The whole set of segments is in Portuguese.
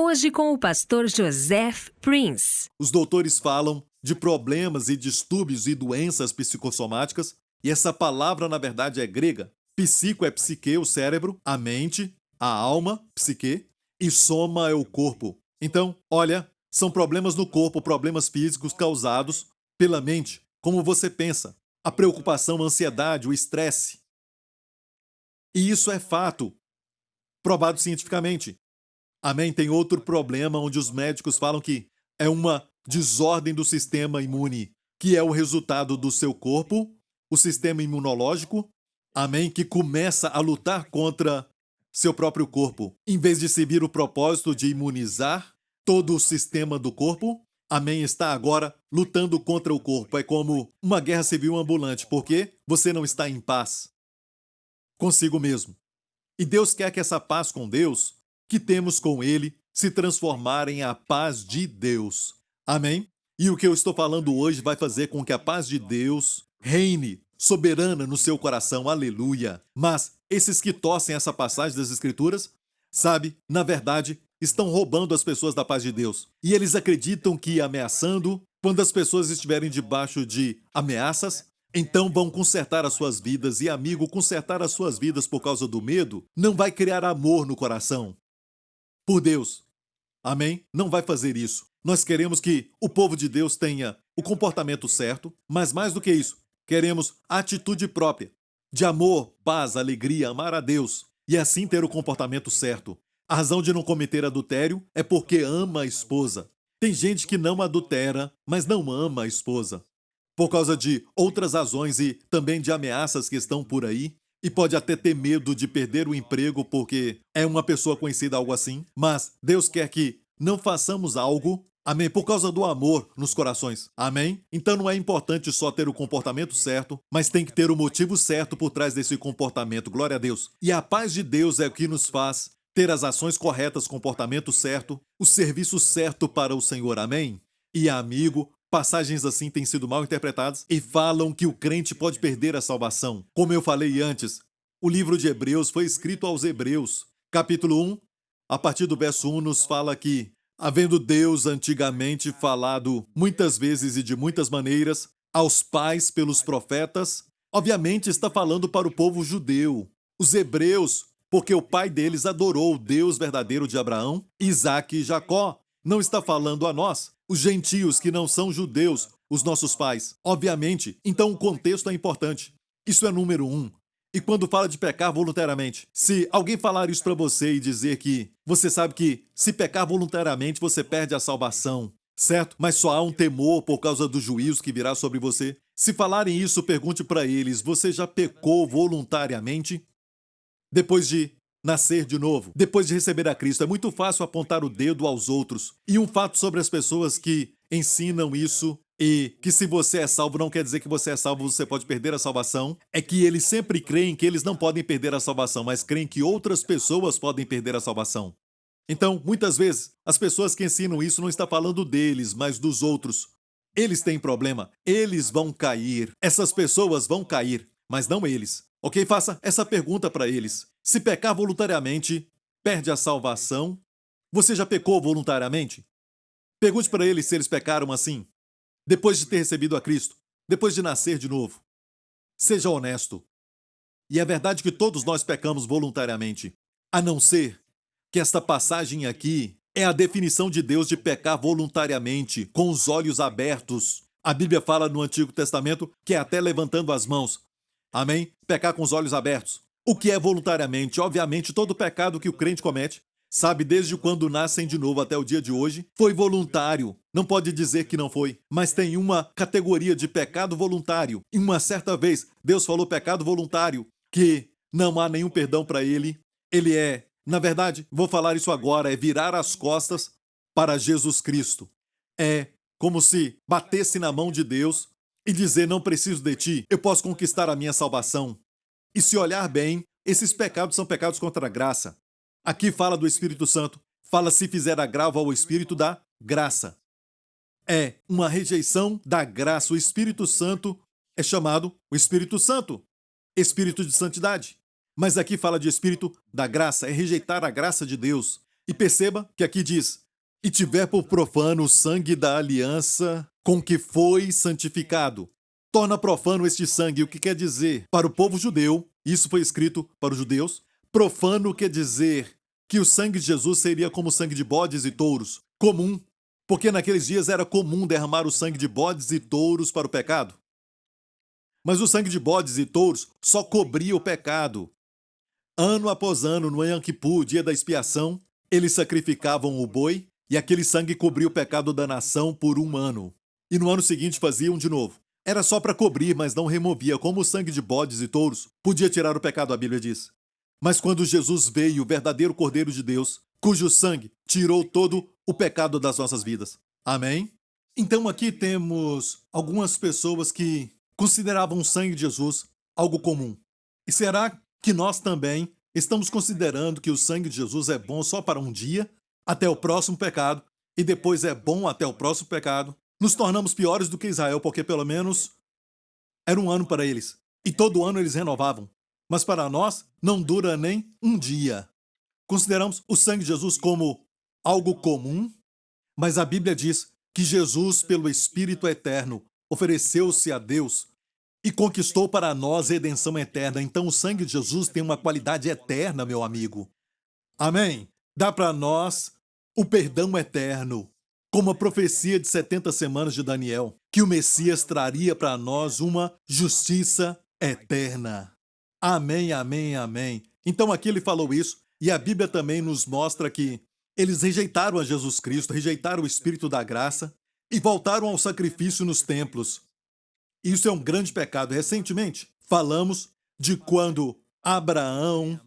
Hoje com o pastor Joseph Prince. Os doutores falam de problemas e distúrbios e doenças psicossomáticas, e essa palavra, na verdade, é grega. Psico é psique, o cérebro, a mente, a alma, psique, e soma é o corpo. Então, olha, são problemas no corpo, problemas físicos causados pela mente, como você pensa, a preocupação, a ansiedade, o estresse. E isso é fato, provado cientificamente. Amém? Tem outro problema onde os médicos falam que é uma desordem do sistema imune, que é o resultado do seu corpo, o sistema imunológico, amém? Que começa a lutar contra seu próprio corpo. Em vez de servir o propósito de imunizar todo o sistema do corpo, amém? Está agora lutando contra o corpo. É como uma guerra civil ambulante, porque você não está em paz consigo mesmo. E Deus quer que essa paz com Deus que temos com Ele se transformar em a paz de Deus. Amém? E o que eu estou falando hoje vai fazer com que a paz de Deus reine soberana no seu coração. Aleluia! Mas esses que torcem essa passagem das Escrituras, sabe, na verdade, estão roubando as pessoas da paz de Deus. E eles acreditam que ameaçando, quando as pessoas estiverem debaixo de ameaças, então vão consertar as suas vidas. E, amigo, consertar as suas vidas por causa do medo não vai criar amor no coração por Deus. Amém? Não vai fazer isso. Nós queremos que o povo de Deus tenha o comportamento certo, mas mais do que isso, queremos a atitude própria de amor, paz, alegria, amar a Deus e assim ter o comportamento certo. A razão de não cometer adultério é porque ama a esposa. Tem gente que não adultera, mas não ama a esposa, por causa de outras razões e também de ameaças que estão por aí. E pode até ter medo de perder o emprego porque é uma pessoa conhecida, algo assim. Mas Deus quer que não façamos algo, amém, por causa do amor nos corações. Amém? Então não é importante só ter o comportamento certo, mas tem que ter o motivo certo por trás desse comportamento. Glória a Deus. E a paz de Deus é o que nos faz ter as ações corretas, comportamento certo, o serviço certo para o Senhor. Amém? E amigo, passagens assim têm sido mal interpretadas e falam que o crente pode perder a salvação. Como eu falei antes, o livro de Hebreus foi escrito aos Hebreus. Capítulo 1, a partir do verso 1, nos fala que, havendo Deus antigamente falado muitas vezes e de muitas maneiras aos pais pelos profetas, obviamente está falando para o povo judeu. Os hebreus, porque o pai deles adorou o Deus verdadeiro de Abraão, Isaque e Jacó. Não está falando a nós, os gentios que não são judeus, os nossos pais. Obviamente, então o contexto é importante. Isso é número 1. E quando fala de pecar voluntariamente, se alguém falar isso para você e dizer que você sabe que se pecar voluntariamente você perde a salvação, certo? Mas só há um temor por causa do juízo que virá sobre você. Se falarem isso, pergunte para eles, você já pecou voluntariamente? Depois de nascer de novo, depois de receber a Cristo, é muito fácil apontar o dedo aos outros. E um fato sobre as pessoas que ensinam isso e que se você é salvo não quer dizer que você é salvo, você pode perder a salvação, é que eles sempre creem que eles não podem perder a salvação, mas creem que outras pessoas podem perder a salvação. Então, muitas vezes, as pessoas que ensinam isso não estão falando deles, mas dos outros. Eles têm problema, eles vão cair, essas pessoas vão cair, mas não eles. Ok? Faça essa pergunta para eles. Se pecar voluntariamente, perde a salvação? Você já pecou voluntariamente? Pergunte para eles se eles pecaram assim, depois de ter recebido a Cristo, depois de nascer de novo. Seja honesto. E é verdade que todos nós pecamos voluntariamente, a não ser que esta passagem aqui é a definição de Deus de pecar voluntariamente, com os olhos abertos. A Bíblia fala no Antigo Testamento que é até levantando as mãos. Amém? Pecar com os olhos abertos. O que é voluntariamente? Obviamente, todo pecado que o crente comete, sabe, desde quando nascem de novo até o dia de hoje, foi voluntário. Não pode dizer que não foi. Mas tem uma categoria de pecado voluntário. E uma certa vez, Deus falou pecado voluntário, que não há nenhum perdão para ele. Ele é, na verdade, vou falar isso agora, é virar as costas para Jesus Cristo. É como se batesse na mão de Deus e dizer, não preciso de ti, eu posso conquistar a minha salvação. E se olhar bem, esses pecados são pecados contra a graça. Aqui fala do Espírito Santo, fala se fizer agravo ao Espírito da graça. É uma rejeição da graça. O Espírito Santo é chamado o Espírito Santo, Espírito de santidade. Mas aqui fala de Espírito da graça, é rejeitar a graça de Deus. E perceba que aqui diz: e tiver por profano o sangue da aliança com que foi santificado. Torna profano este sangue. O que quer dizer? Para o povo judeu, isso foi escrito para os judeus, profano quer dizer que o sangue de Jesus seria como o sangue de bodes e touros, comum, porque naqueles dias era comum derramar o sangue de bodes e touros para o pecado. Mas o sangue de bodes e touros só cobria o pecado. Ano após ano, no Yom Kippur, dia da expiação, eles sacrificavam o boi e aquele sangue cobria o pecado da nação por um ano. E no ano seguinte faziam de novo. Era só para cobrir, mas não removia, como o sangue de bodes e touros podia tirar o pecado, a Bíblia diz. Mas quando Jesus veio, o verdadeiro Cordeiro de Deus, cujo sangue tirou todo o pecado das nossas vidas. Amém? Então aqui temos algumas pessoas que consideravam o sangue de Jesus algo comum. E será que nós também estamos considerando que o sangue de Jesus é bom só para um dia, até o próximo pecado, e depois é bom até o próximo pecado? Nos tornamos piores do que Israel, porque pelo menos era um ano para eles. E todo ano eles renovavam. Mas para nós, não dura nem um dia. Consideramos o sangue de Jesus como algo comum, mas a Bíblia diz que Jesus, pelo Espírito Eterno, ofereceu-se a Deus e conquistou para nós redenção eterna. Então o sangue de Jesus tem uma qualidade eterna, meu amigo. Amém? Dá para nós o perdão eterno, como a profecia de 70 semanas de Daniel, que o Messias traria para nós uma justiça eterna. Amém, amém, amém. Então aqui ele falou isso, e a Bíblia também nos mostra que eles rejeitaram a Jesus Cristo, rejeitaram o Espírito da graça e voltaram ao sacrifício nos templos. Isso é um grande pecado. Recentemente, falamos de quando Abraão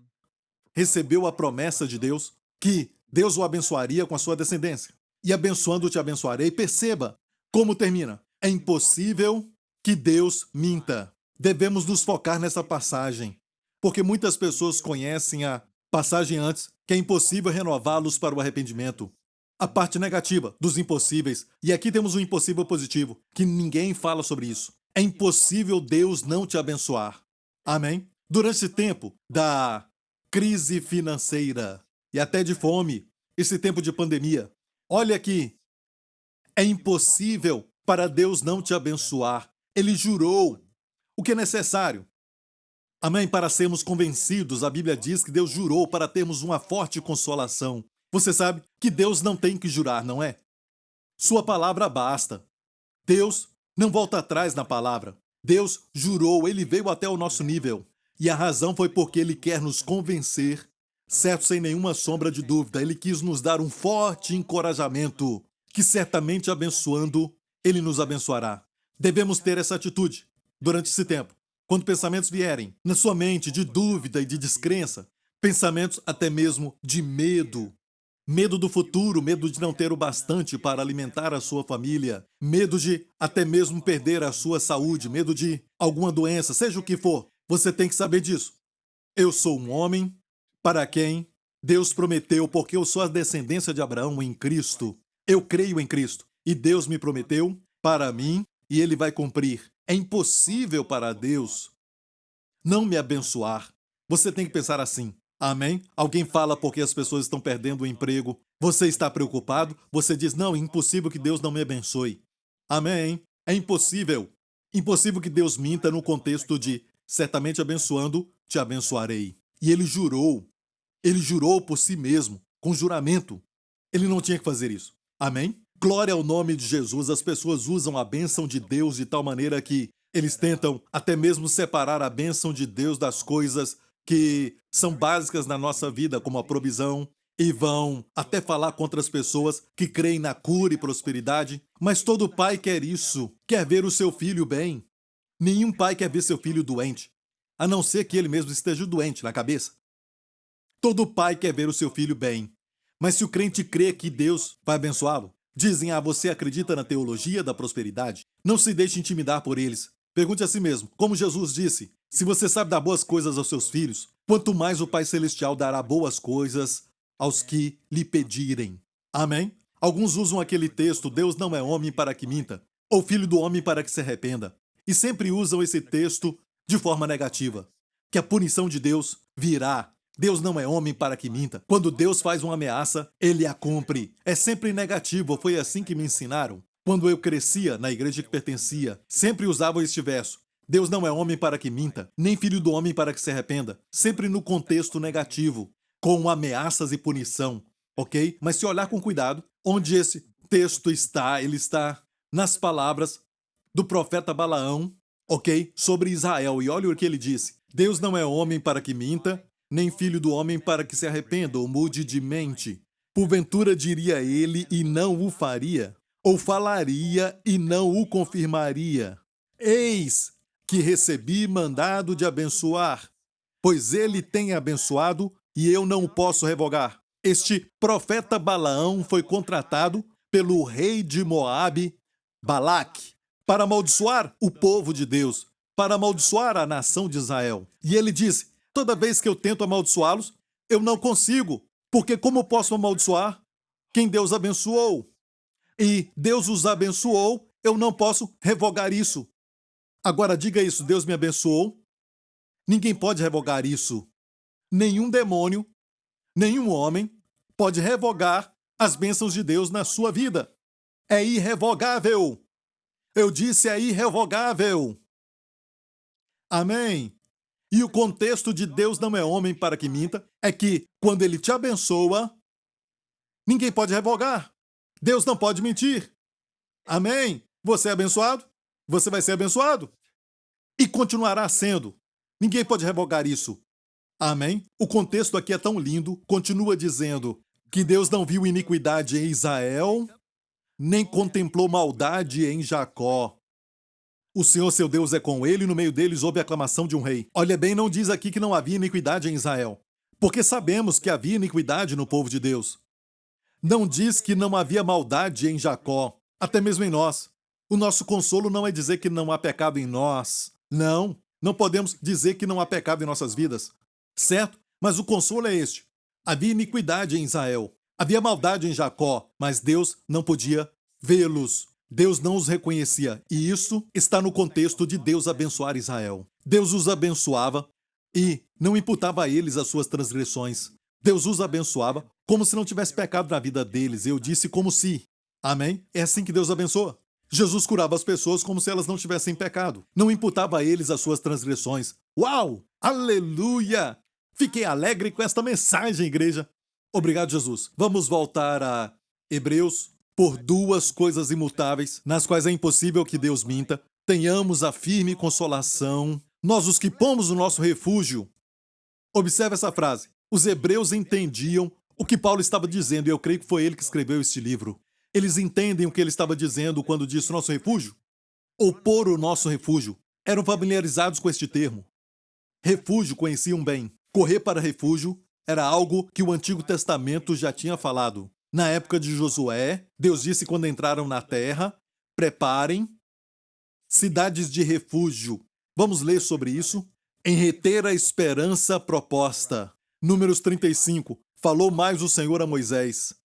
recebeu a promessa de Deus, que Deus o abençoaria com a sua descendência. E abençoando te abençoarei. Perceba como termina. É impossível que Deus minta. Devemos nos focar nessa passagem, porque muitas pessoas conhecem a passagem antes, que é impossível renová-los para o arrependimento. A parte negativa dos impossíveis. E aqui temos um impossível positivo, que ninguém fala sobre isso. É impossível Deus não te abençoar. Amém? Durante esse tempo da crise financeira e até de fome, esse tempo de pandemia, olha aqui, é impossível para Deus não te abençoar. Ele jurou o que é necessário. Amém? Para sermos convencidos, a Bíblia diz que Deus jurou para termos uma forte consolação. Você sabe que Deus não tem que jurar, não é? Sua palavra basta. Deus não volta atrás na palavra. Deus jurou, ele veio até o nosso nível. E a razão foi porque ele quer nos convencer, certo, sem nenhuma sombra de dúvida. Ele quis nos dar um forte encorajamento, que certamente abençoando, ele nos abençoará. Devemos ter essa atitude durante esse tempo. Quando pensamentos vierem na sua mente de dúvida e de descrença, pensamentos até mesmo de medo, medo do futuro, medo de não ter o bastante para alimentar a sua família, medo de até mesmo perder a sua saúde, medo de alguma doença, seja o que for, você tem que saber disso. Eu sou um homem para quem Deus prometeu, porque eu sou a descendência de Abraão em Cristo. Eu creio em Cristo e Deus me prometeu para mim e ele vai cumprir. É impossível para Deus não me abençoar. Você tem que pensar assim. Amém? Alguém fala porque as pessoas estão perdendo o emprego. Você está preocupado? Você diz, não, é impossível que Deus não me abençoe. Amém? É impossível. Impossível que Deus minta no contexto de, certamente abençoando, te abençoarei. E ele jurou por si mesmo, com juramento. Ele não tinha que fazer isso. Amém? Glória ao nome de Jesus. As pessoas usam a bênção de Deus de tal maneira que eles tentam até mesmo separar a bênção de Deus das coisas que são básicas na nossa vida, como a provisão, e vão até falar contra as pessoas que creem na cura e prosperidade. Mas todo pai quer isso, quer ver o seu filho bem. Nenhum pai quer ver seu filho doente, a não ser que ele mesmo esteja doente na cabeça. Todo pai quer ver o seu filho bem. Mas se o crente crê que Deus vai abençoá-lo, dizem, você acredita na teologia da prosperidade? Não se deixe intimidar por eles. Pergunte a si mesmo, como Jesus disse, se você sabe dar boas coisas aos seus filhos, quanto mais o Pai Celestial dará boas coisas aos que lhe pedirem. Amém? Alguns usam aquele texto, Deus não é homem para que minta, ou filho do homem para que se arrependa. E sempre usam esse texto de forma negativa, que a punição de Deus virá Deus não é homem para que minta. Quando Deus faz uma ameaça, ele a cumpre. É sempre negativo, foi assim que me ensinaram. Quando eu crescia, na igreja que pertencia, sempre usava este verso. Deus não é homem para que minta, nem filho do homem para que se arrependa. Sempre no contexto negativo, com ameaças e punição, ok? Mas se olhar com cuidado, onde esse texto está, ele está nas palavras do profeta Balaão, ok? Sobre Israel. E olha o que ele disse. Deus não é homem para que minta, nem filho do homem para que se arrependa ou mude de mente. Porventura diria ele e não o faria, ou falaria e não o confirmaria. Eis que recebi mandado de abençoar, pois ele tem abençoado e eu não o posso revogar. Este profeta Balaão foi contratado pelo rei de Moabe, Balaque, para amaldiçoar o povo de Deus, para amaldiçoar a nação de Israel. E ele disse, toda vez que eu tento amaldiçoá-los, eu não consigo, porque como posso amaldiçoar quem Deus abençoou? E Deus os abençoou, eu não posso revogar isso. Agora diga isso, Deus me abençoou. Ninguém pode revogar isso. Nenhum demônio, nenhum homem pode revogar as bênçãos de Deus na sua vida. É irrevogável. Eu disse é irrevogável. Amém. E o contexto de Deus não é homem para que minta, é que quando ele te abençoa, ninguém pode revogar. Deus não pode mentir. Amém. Você é abençoado? Você vai ser abençoado. E continuará sendo. Ninguém pode revogar isso. Amém? O contexto aqui é tão lindo, continua dizendo que Deus não viu iniquidade em Israel, nem contemplou maldade em Jacó. O Senhor, seu Deus, é com ele e no meio deles houve a aclamação de um rei. Olha bem, não diz aqui que não havia iniquidade em Israel, porque sabemos que havia iniquidade no povo de Deus. Não diz que não havia maldade em Jacó, até mesmo em nós. O nosso consolo não é dizer que não há pecado em nós. Não, não podemos dizer que não há pecado em nossas vidas. Certo? Mas o consolo é este. Havia iniquidade em Israel. Havia maldade em Jacó, mas Deus não podia vê-los. Deus não os reconhecia. E isso está no contexto de Deus abençoar Israel. Deus os abençoava e não imputava a eles as suas transgressões. Deus os abençoava como se não tivesse pecado na vida deles. Eu disse como se. Amém? É assim que Deus abençoa. Jesus curava as pessoas como se elas não tivessem pecado. Não imputava a eles as suas transgressões. Uau! Aleluia! Fiquei alegre com esta mensagem, igreja. Obrigado, Jesus. Vamos voltar a Hebreus. Por duas coisas imutáveis, nas quais é impossível que Deus minta, tenhamos a firme consolação, nós os que pomos o nosso refúgio. Observe essa frase. Os hebreus entendiam o que Paulo estava dizendo, e eu creio que foi ele que escreveu este livro. Eles entendem o que ele estava dizendo quando disse nosso refúgio? Ou por o nosso refúgio. Eram familiarizados com este termo. Refúgio conheciam bem. Correr para refúgio era algo que o Antigo Testamento já tinha falado. Na época de Josué, Deus disse quando entraram na terra, preparem cidades de refúgio. Vamos ler sobre isso? Em reter a esperança proposta. Números 35. Falou mais o Senhor a Moisés,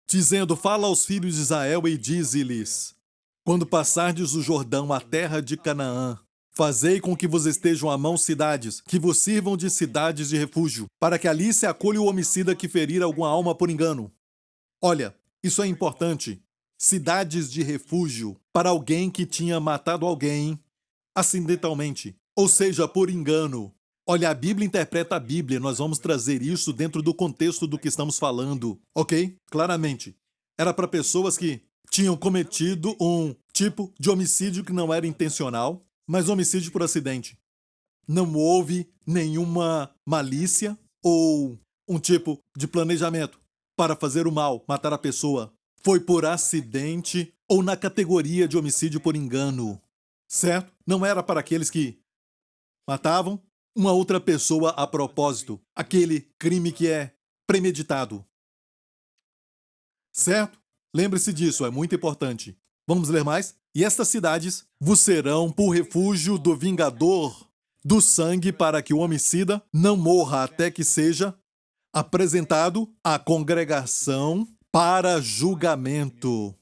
dizendo, fala aos filhos de Israel e dize-lhes, quando passardes o Jordão, a terra de Canaã, fazei com que vos estejam à mão cidades, que vos sirvam de cidades de refúgio, para que ali se acolha o homicida que ferir alguma alma por engano. Olha, isso é importante. Cidades de refúgio para alguém que tinha matado alguém acidentalmente, ou seja, por engano. Olha, a Bíblia interpreta a Bíblia, nós vamos trazer isso dentro do contexto do que estamos falando, ok? Claramente. Era para pessoas que tinham cometido um tipo de homicídio que não era intencional, mas homicídio por acidente. Não houve nenhuma malícia ou um tipo de planejamento para fazer o mal, matar a pessoa. Foi por acidente ou na categoria de homicídio por engano, certo? Não era para aqueles que matavam uma outra pessoa a propósito, aquele crime que é premeditado. Certo? Lembre-se disso, é muito importante. Vamos ler mais? E estas cidades vos serão por refúgio do vingador do sangue, para que o homicida não morra até que seja apresentado à congregação para julgamento.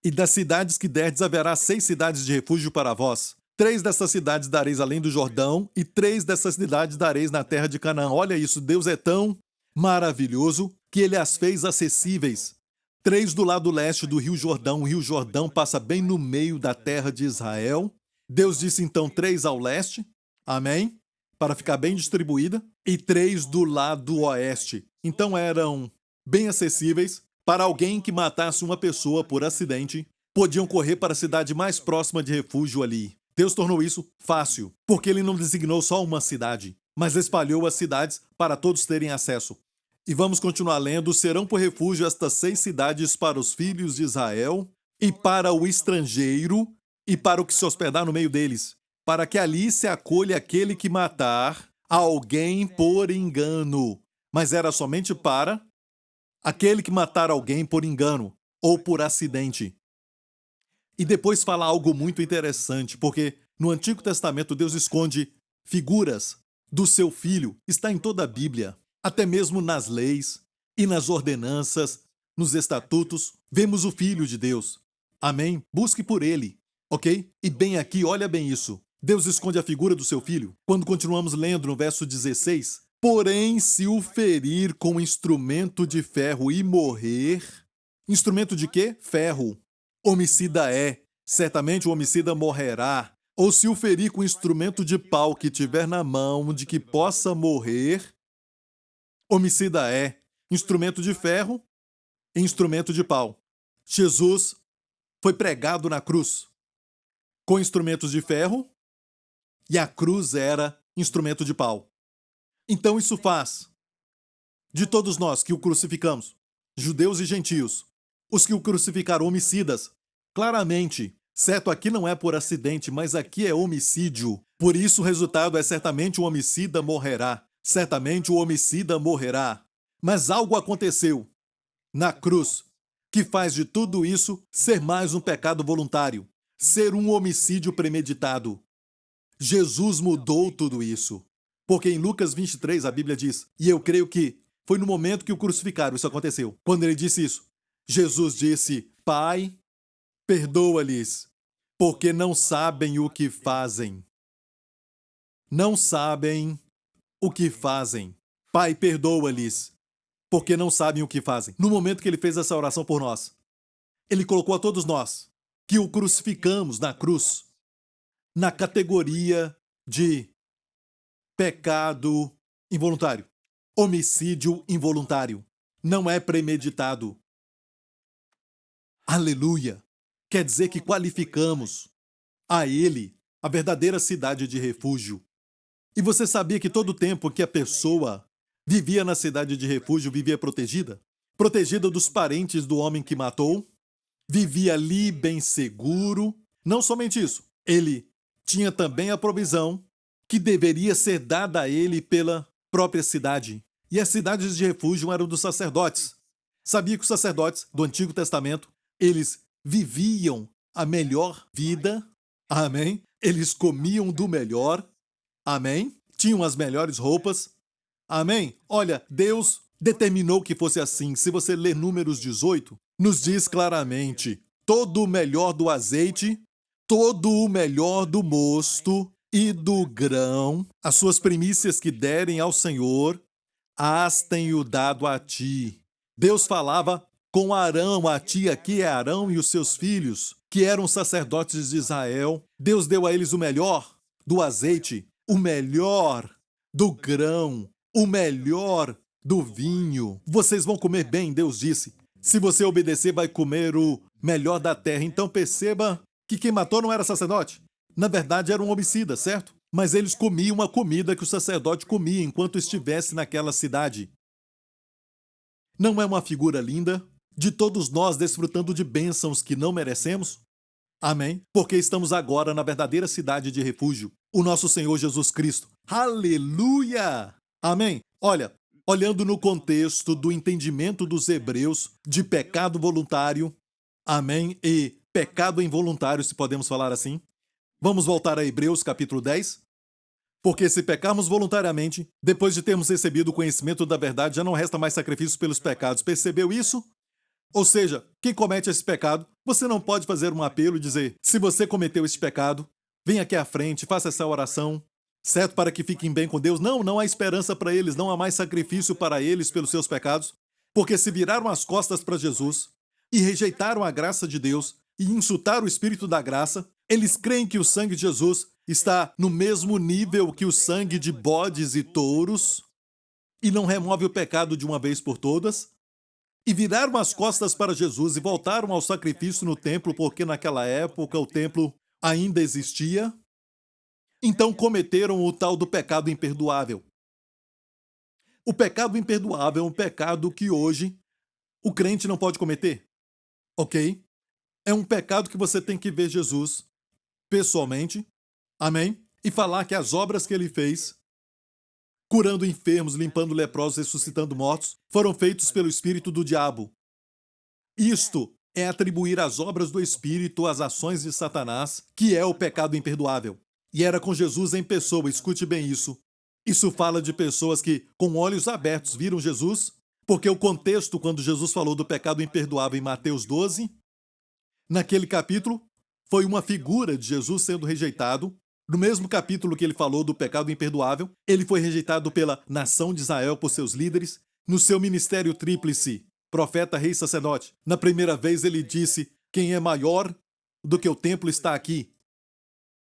E das cidades que derdes haverá 6 cidades de refúgio para vós. 3 dessas cidades dareis além do Jordão, e 3 dessas cidades dareis na terra de Canaã. Olha isso, Deus é tão maravilhoso que ele as fez acessíveis. 3 do lado leste do Rio Jordão. O Rio Jordão passa bem no meio da terra de Israel. Deus disse então 3 ao leste, amém? Para ficar bem distribuída. E 3 do lado oeste. Então eram bem acessíveis. Para alguém que matasse uma pessoa por acidente, podiam correr para a cidade mais próxima de refúgio ali. Deus tornou isso fácil, porque ele não designou só uma cidade, mas espalhou as cidades para todos terem acesso. E vamos continuar lendo. Serão por refúgio estas 6 cidades para os filhos de Israel, e para o estrangeiro, e para o que se hospedar no meio deles, para que ali se acolha aquele que matar alguém por engano. Mas era somente para aquele que matar alguém por engano, ou por acidente. E depois fala algo muito interessante, porque no Antigo Testamento Deus esconde figuras do seu Filho. Está em toda a Bíblia, até mesmo nas leis e nas ordenanças, nos estatutos. Vemos o Filho de Deus. Amém? Busque por ele, ok? E bem aqui, olha bem isso. Deus esconde a figura do seu Filho. Quando continuamos lendo no verso 16, porém, se o ferir com instrumento de ferro e morrer... Instrumento de quê? Ferro. Homicida é, certamente o homicida morrerá. Ou se o ferir com instrumento de pau que tiver na mão, de que possa morrer, homicida é, instrumento de ferro e instrumento de pau. Jesus foi pregado na cruz com instrumentos de ferro e a cruz era instrumento de pau. Então isso faz de todos nós que o crucificamos, judeus e gentios, os que o crucificaram homicidas, claramente, certo, aqui não é por acidente, mas aqui é homicídio. Por isso o resultado é certamente o homicida morrerá. Certamente o homicida morrerá. Mas algo aconteceu na cruz que faz de tudo isso ser mais um pecado voluntário, ser um homicídio premeditado. Jesus mudou tudo isso. Porque em Lucas 23 a Bíblia diz, e eu creio que foi no momento que o crucificaram isso aconteceu. Quando ele disse isso, Jesus disse, Pai, perdoa-lhes, porque não sabem o que fazem. Não sabem o que fazem. Pai, perdoa-lhes, porque não sabem o que fazem. No momento que ele fez essa oração por nós, ele colocou a todos nós, que o crucificamos na cruz, na categoria de pecado involuntário. Homicídio involuntário. Não é premeditado. Aleluia! Quer dizer que qualificamos a ele a verdadeira cidade de refúgio. E você sabia que todo o tempo que a pessoa vivia na cidade de refúgio, vivia protegida? Protegida dos parentes do homem que matou? Vivia ali bem seguro? Não somente isso, ele tinha também a provisão que deveria ser dada a ele pela própria cidade. E as cidades de refúgio eram dos sacerdotes. Sabia que os sacerdotes do Antigo Testamento, eles viviam a melhor vida, amém? Eles comiam do melhor, amém? Tinham as melhores roupas, amém? Olha, Deus determinou que fosse assim. Se você ler Números 18, nos diz claramente, todo o melhor do azeite, todo o melhor do mosto e do grão, as suas primícias que derem ao Senhor, as tenho dado a ti. Deus falava com Arão, a ti aqui é Arão e os seus filhos, que eram sacerdotes de Israel. Deus deu a eles o melhor do azeite, o melhor do grão, o melhor do vinho. Vocês vão comer bem, Deus disse. Se você obedecer, vai comer o melhor da terra. Então perceba que quem matou não era sacerdote. Na verdade, era um homicida, certo? Mas eles comiam a comida que o sacerdote comia enquanto estivesse naquela cidade. Não é uma figura linda de todos nós desfrutando de bênçãos que não merecemos? Amém? Porque estamos agora na verdadeira cidade de refúgio, o nosso Senhor Jesus Cristo. Aleluia! Amém? Olha, olhando no contexto do entendimento dos hebreus de pecado voluntário, amém? E pecado involuntário, se podemos falar assim. Vamos voltar a Hebreus capítulo 10? Porque se pecarmos voluntariamente, depois de termos recebido o conhecimento da verdade, já não resta mais sacrifício pelos pecados. Percebeu isso? Ou seja, quem comete esse pecado, você não pode fazer um apelo e dizer, se você cometeu esse pecado, Vem aqui à frente, faça essa oração, certo? Para que fiquem bem com Deus. Não, não há esperança para eles, não há mais sacrifício para eles pelos seus pecados, porque se viraram as costas para Jesus e rejeitaram a graça de Deus e insultaram o Espírito da graça, eles creem que o sangue de Jesus está no mesmo nível que o sangue de bodes e touros e não remove o pecado de uma vez por todas, e viraram as costas para Jesus e voltaram ao sacrifício no templo, porque naquela época o templo ainda existia. Então cometeram o tal do pecado imperdoável. O pecado imperdoável é um pecado que hoje o crente não pode cometer, ok? É um pecado que você tem que ver Jesus pessoalmente, amém? E falar que as obras que ele fez, curando enfermos, limpando leprosos, ressuscitando mortos, foram feitos pelo espírito do diabo. Isto é atribuir as obras do espírito às ações de Satanás, que é o pecado imperdoável. E era com Jesus em pessoa, escute bem isso. Isso fala de pessoas que, com olhos abertos, viram Jesus, porque o contexto, quando Jesus falou do pecado imperdoável em Mateus 12, naquele capítulo, foi uma figura de Jesus sendo rejeitado. No mesmo capítulo que ele falou do pecado imperdoável, ele foi rejeitado pela nação de Israel, por seus líderes, no seu ministério tríplice, profeta, rei, sacerdote. Na primeira vez ele disse: quem é maior do que o templo está aqui,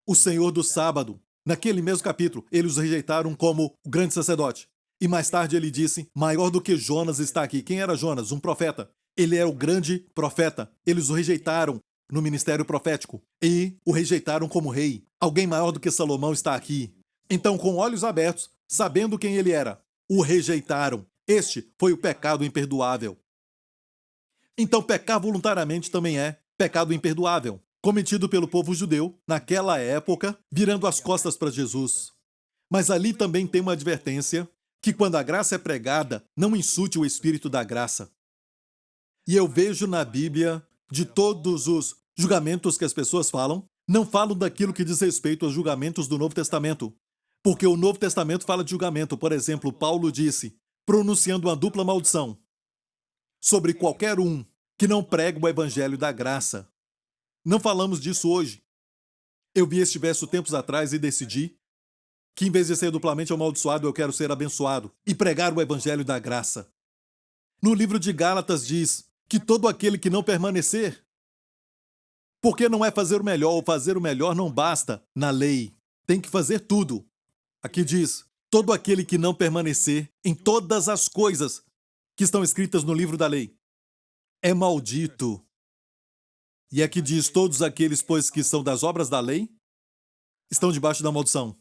o Senhor do sábado. Naquele mesmo capítulo, eles o rejeitaram como o grande sacerdote. E mais tarde ele disse: maior do que Jonas está aqui. Quem era Jonas? Um profeta. Ele é o grande profeta. Eles o rejeitaram no ministério profético e o rejeitaram como rei. Alguém maior do que Salomão está aqui. Então, com olhos abertos, sabendo quem ele era, o rejeitaram. Este foi o pecado imperdoável. Então, pecar voluntariamente também é pecado imperdoável, cometido pelo povo judeu naquela época, virando as costas para Jesus. Mas ali também tem uma advertência que quando a graça é pregada, não insulte o espírito da graça. E eu vejo na Bíblia, de todos os julgamentos que as pessoas falam, não falam daquilo que diz respeito aos julgamentos do Novo Testamento. Porque o Novo Testamento fala de julgamento. Por exemplo, Paulo disse, pronunciando uma dupla maldição sobre qualquer um que não prega o evangelho da graça. Não falamos disso hoje. Eu vi este verso tempos atrás e decidi que em vez de ser duplamente amaldiçoado, eu quero ser abençoado e pregar o evangelho da graça. No livro de Gálatas diz que todo aquele que não permanecer, porque não é fazer o melhor, ou fazer o melhor não basta na lei, tem que fazer tudo. Aqui diz, todo aquele que não permanecer em todas as coisas que estão escritas no livro da lei é maldito. E aqui diz, todos aqueles, pois, que são das obras da lei, estão debaixo da maldição.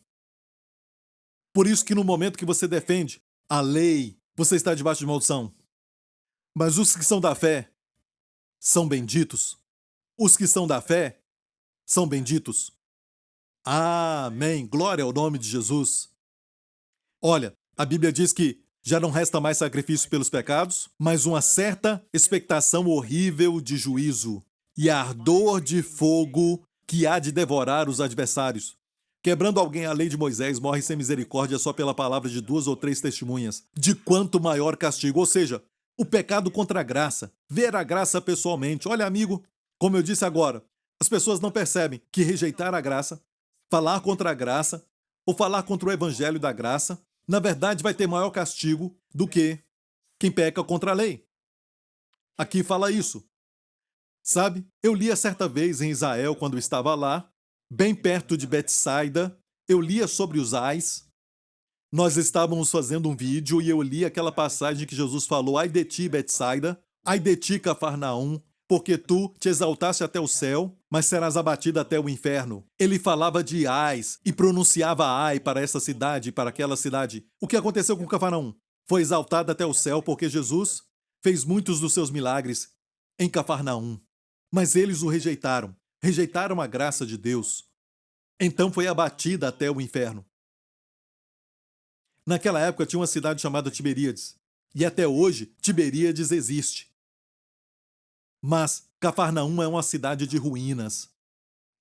Por isso que no momento que você defende a lei, você está debaixo de maldição. Mas os que são da fé são benditos. Os que são da fé são benditos. Amém. Glória ao nome de Jesus. Olha, a Bíblia diz que já não resta mais sacrifício pelos pecados, mas uma certa expectação horrível de juízo e ardor de fogo que há de devorar os adversários. Quebrando alguém a lei de Moisés, morre sem misericórdia só pela palavra de 2 ou 3 testemunhas. De quanto maior castigo, ou seja, o pecado contra a graça, ver a graça pessoalmente. Olha, amigo, como eu disse agora, as pessoas não percebem que rejeitar a graça, falar contra a graça ou falar contra o evangelho da graça, na verdade vai ter maior castigo do que quem peca contra a lei. Aqui fala isso. Sabe, eu lia certa vez em Israel, quando estava lá, bem perto de Betsaida, eu lia sobre os ais. Nós estávamos fazendo um vídeo e eu li aquela passagem que Jesus falou: ai de ti, Betsaida, ai de ti, Cafarnaum, porque tu te exaltaste até o céu, mas serás abatida até o inferno. Ele falava de ais e pronunciava ai para essa cidade e para aquela cidade. O que aconteceu com Cafarnaum? Foi exaltada até o céu porque Jesus fez muitos dos seus milagres em Cafarnaum. Mas eles o rejeitaram. Rejeitaram a graça de Deus. Então foi abatida até o inferno. Naquela época tinha uma cidade chamada Tiberíades. E até hoje, Tiberíades existe. Mas Cafarnaum é uma cidade de ruínas.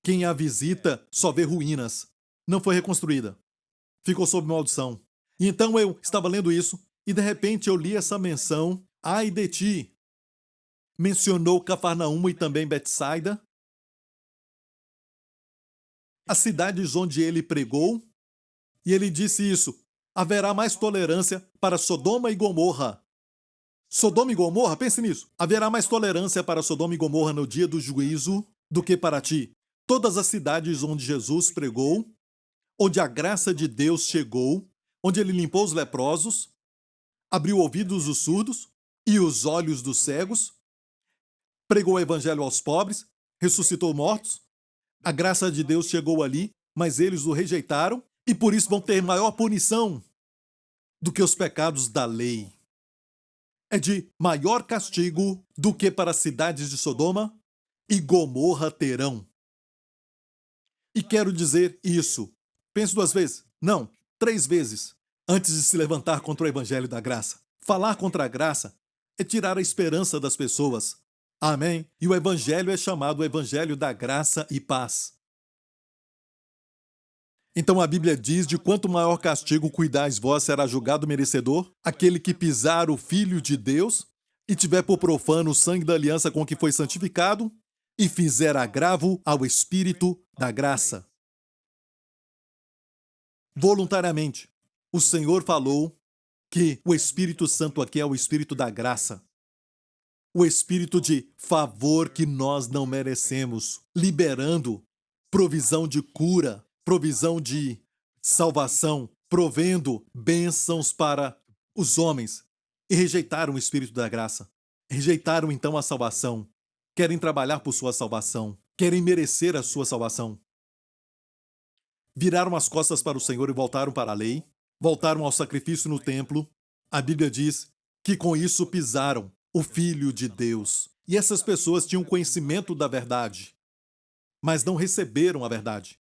Quem a visita só vê ruínas. Não foi reconstruída. Ficou sob maldição. E então eu estava lendo isso e de repente eu li essa menção: ai de ti. Mencionou Cafarnaum e também Betsaida. as cidades onde ele pregou, e ele disse isso: haverá mais tolerância para Sodoma e Gomorra. Sodoma e Gomorra, pense nisso. Haverá mais tolerância para Sodoma e Gomorra no dia do juízo do que para ti. Todas as cidades onde Jesus pregou, onde a graça de Deus chegou, onde ele limpou os leprosos, abriu ouvidos dos surdos e os olhos dos cegos, pregou o evangelho aos pobres, ressuscitou mortos. A graça de Deus chegou ali, mas eles o rejeitaram e por isso vão ter maior punição do que os pecados da lei. É de maior castigo do que para as cidades de Sodoma e Gomorra terão. E quero dizer isso. Pense 2 vezes. Não, 3 vezes. Antes de se levantar contra o evangelho da graça. Falar contra a graça é tirar a esperança das pessoas. Amém? E o evangelho é chamado o evangelho da graça e paz. Então a Bíblia diz: de quanto maior castigo cuidais vós, será julgado merecedor aquele que pisar o Filho de Deus e tiver por profano o sangue da aliança com que foi santificado e fizer agravo ao Espírito da graça. Voluntariamente, o Senhor falou que o Espírito Santo aqui é o Espírito da graça. O Espírito de favor que nós não merecemos, liberando provisão de cura, provisão de salvação, provendo bênçãos para os homens. E rejeitaram o Espírito da graça. Rejeitaram então a salvação. Querem trabalhar por sua salvação. Querem merecer a sua salvação. Viraram as costas para o Senhor e voltaram para a lei. Voltaram ao sacrifício no templo. A Bíblia diz que com isso pisaram o Filho de Deus. E essas pessoas tinham conhecimento da verdade, mas não receberam a verdade.